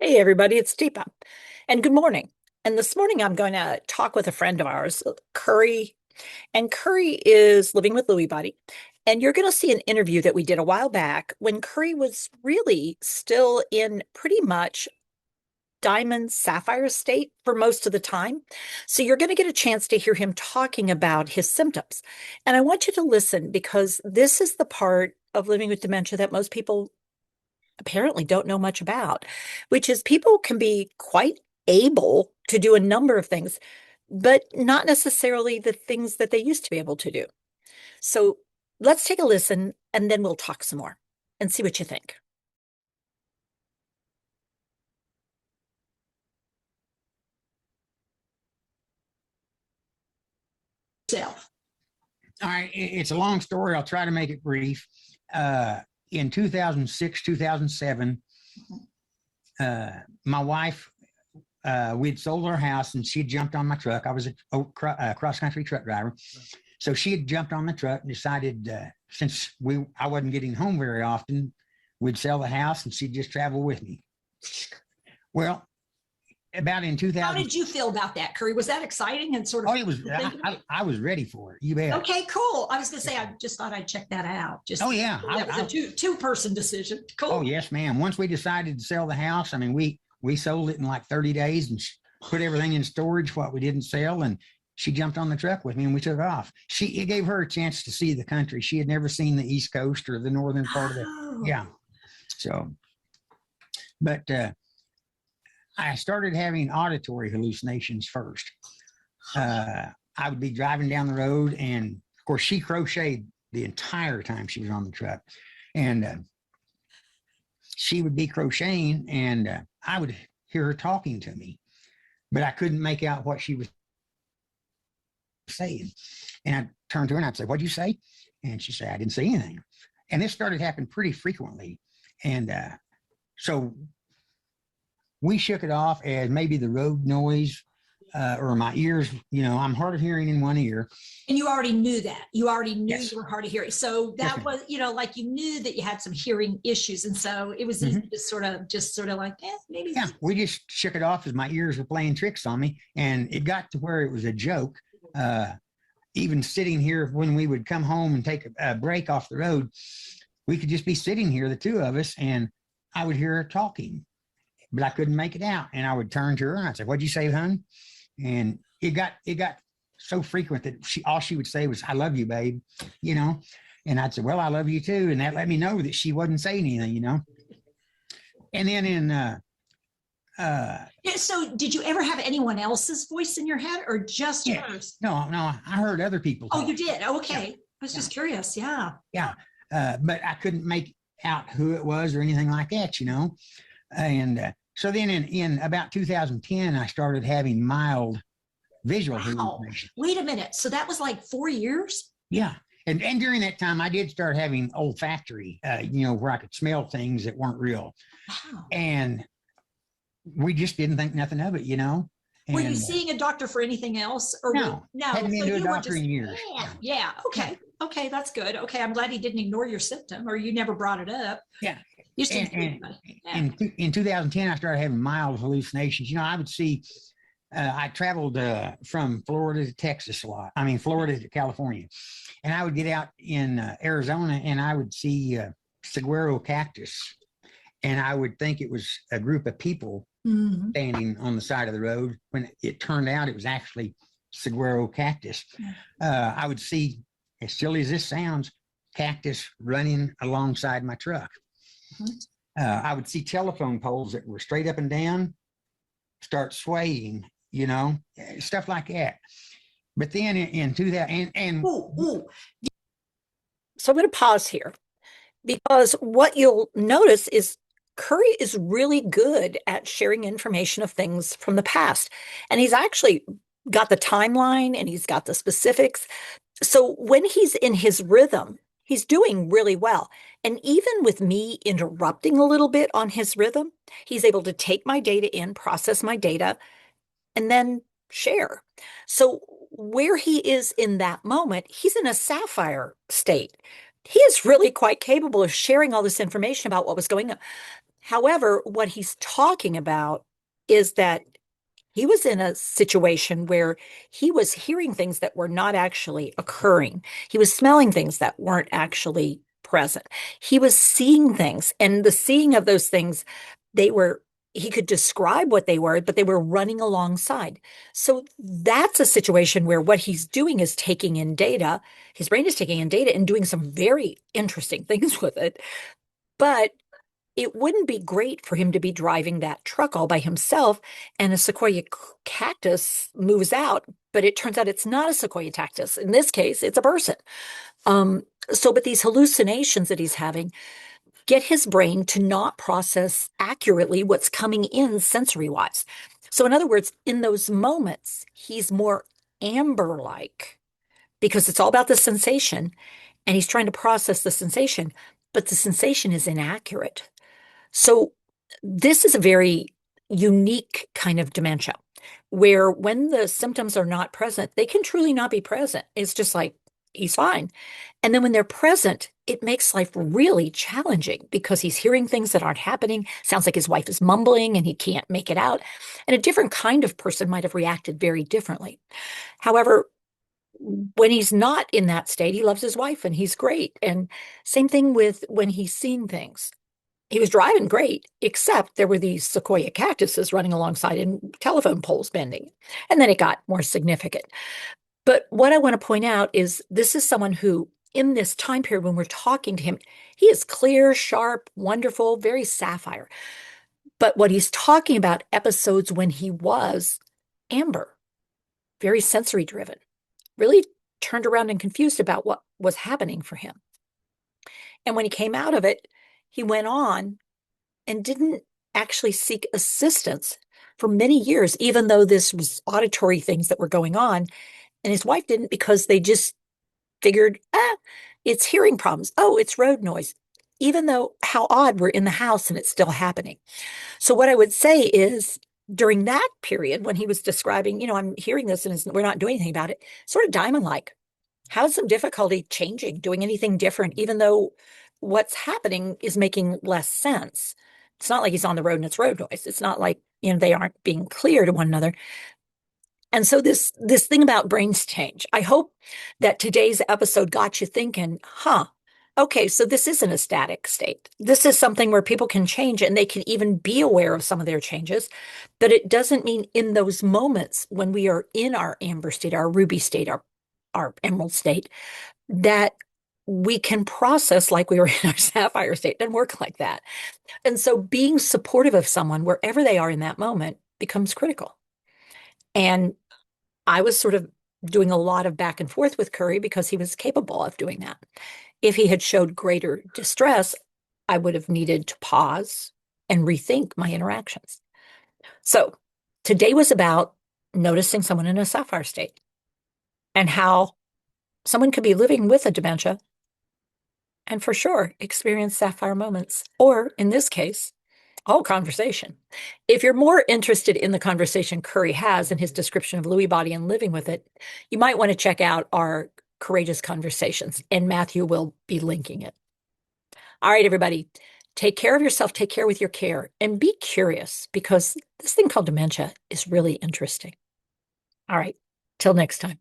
Hey, everybody, it's Teepa. And good morning. And this morning, I'm going to talk with a friend of ours, Curry. And Curry is living with Lewy body. And you're going to see an interview that we did a while back when Curry was really still in pretty much diamond sapphire state for most of the time. So you're going to get a chance to hear him talking about his symptoms. And I want you to listen because this is the part of living with dementia that most people apparently don't know much about, which is people can be quite able to do a number of things, but not necessarily the things that they used to be able to do. So let's take a listen and then we'll talk some more and see what you think. Self. All right, it's a long story. I'll try to make it brief. In 2006, 2007, my wife, we'd sold our house and she had jumped on my truck. I was a cross-country truck driver. So she had jumped on the truck and decided, since I wasn't getting home very often, we'd sell the house and she'd just travel with me. Well, about in 2000. How did you feel about that, Curry? Was that exciting and sort of? Oh, it was. I was ready for it. You bet. Okay, cool. I was going to say, I just thought I'd check that out. Oh yeah, that was a two-person decision. Cool. Oh yes, ma'am. Once we decided to sell the house, I mean, we sold it in like 30 days and put everything in storage what we didn't sell, and she jumped on the truck with me and we took off. It gave her a chance to see the country. She had never seen the East Coast or the northern part of it. Yeah. So, but I started having auditory hallucinations first. I would be driving down the road, and of course, she crocheted the entire time she was on the truck, and she would be crocheting, and I would hear her talking to me, but I couldn't make out what she was saying. And I'd turn to her and I'd say, "What'd you say?" And she'd say, "I didn't say anything." And this started happening pretty frequently, and so we shook it off as maybe the road noise or my ears. I'm hard of hearing in one ear. And you already knew that. You already knew Yes. you were hard of hearing. So that Yes, was, like you knew that you had some hearing issues. And so it was easy to sort of like, maybe. Yeah, we just shook it off as my ears were playing tricks on me. And it got to where it was a joke. Even sitting here when we would come home and take a break off the road, we could just be sitting here, the two of us, and I would hear her talking, but I couldn't make it out. And I would turn to her and I'd say, "What'd you say, hon?" And it got so frequent that all she would say was, "I love you, babe," and I'd say, "Well, I love you too." And that let me know that she wasn't saying anything. And then So did you ever have anyone else's voice in your head or just yeah, hers? no, I heard other people Oh, talk. you did? Oh, okay. Yeah. I was just curious. Yeah. Yeah. But I couldn't make out who it was or anything like that, And so then in about 2010, I started having mild visual hallucinations. Wait a minute. So that was like 4 years? Yeah. And during that time, I did start having olfactory, where I could smell things that weren't real. Wow. And we just didn't think nothing of it, And, were you seeing a doctor for anything else? Or no, hadn't been to a doctor in years. Yeah. Okay. Okay. That's good. Okay. I'm glad he didn't ignore your symptom or you never brought it up. Yeah. And in 2010, I started having mild hallucinations. I would see, I traveled from Florida to Texas a lot. I mean, Florida to California. And I would get out in Arizona and I would see saguaro cactus. And I would think it was a group of people standing on the side of the road when it turned out it was actually saguaro cactus. I would see, as silly as this sounds, cactus running alongside my truck. I would see telephone poles that were straight up and down start swaying, stuff like that. But then in 2000 So I'm going to pause here because what you'll notice is Curry is really good at sharing information of things from the past. And he's actually got the timeline and he's got the specifics. So when he's in his rhythm, he's doing really well. And even with me interrupting a little bit on his rhythm, he's able to take my data in, process my data, and then share. So where he is in that moment, he's in a sapphire state. He is really quite capable of sharing all this information about what was going on. However, what he's talking about is that he was in a situation where he was hearing things that were not actually occurring. He was smelling things that weren't actually present. He was seeing things, and the seeing of those things, they were, he could describe what they were, but they were running alongside. So that's a situation where what he's doing is taking in data. His brain is taking in data and doing some very interesting things with it. But it wouldn't be great for him to be driving that truck all by himself and a sequoia cactus moves out, but it turns out it's not a sequoia cactus. In this case, it's a person. But these hallucinations that he's having get his brain to not process accurately what's coming in sensory wise. So, in other words, in those moments, he's more amber like because it's all about the sensation and he's trying to process the sensation, but the sensation is inaccurate. So this is a very unique kind of dementia where when the symptoms are not present, they can truly not be present. It's just like he's fine. And then when they're present, it makes life really challenging because he's hearing things that aren't happening. Sounds like his wife is mumbling and he can't make it out. And a different kind of person might have reacted very differently. However, when he's not in that state, he loves his wife and he's great. And same thing with when he's seeing things. He was driving great, except there were these sequoia cactuses running alongside and telephone poles bending. And then it got more significant. But what I want to point out is this is someone who, in this time period when we're talking to him, he is clear, sharp, wonderful, very sapphire. But what he's talking about episodes when he was amber, very sensory driven, really turned around and confused about what was happening for him. And when he came out of it, he went on and didn't actually seek assistance for many years, even though this was auditory things that were going on. And his wife didn't because they just figured, it's hearing problems. Oh, it's road noise. Even though how odd we're in the house and it's still happening. So what I would say is during that period when he was describing, I'm hearing this and we're not doing anything about it, sort of diamond-like. Has some difficulty changing, doing anything different, even though what's happening is making less sense. It's not like he's on the road and it's road noise. It's not like, they aren't being clear to one another. And so this thing about brains change. I hope that today's episode got you thinking, okay, so this isn't a static state. This is something where people can change and they can even be aware of some of their changes. But it doesn't mean in those moments when we are in our amber state, our ruby state, our emerald state, that we can process like we were in our sapphire state. It doesn't work like that. And so being supportive of someone wherever they are in that moment becomes critical. And I was sort of doing a lot of back and forth with Curry because he was capable of doing that. If he had showed greater distress, I would have needed to pause and rethink my interactions. So today was about noticing someone in a sapphire state and how someone could be living with a dementia and for sure experience sapphire moments, or in this case, all conversation. If you're more interested in the conversation Curry has in his description of Lewy body and living with it, you might want to check out our Courageous Conversations, and Matthew will be linking it. All right, everybody, take care of yourself, take care with your care, and be curious because this thing called dementia is really interesting. All right, till next time.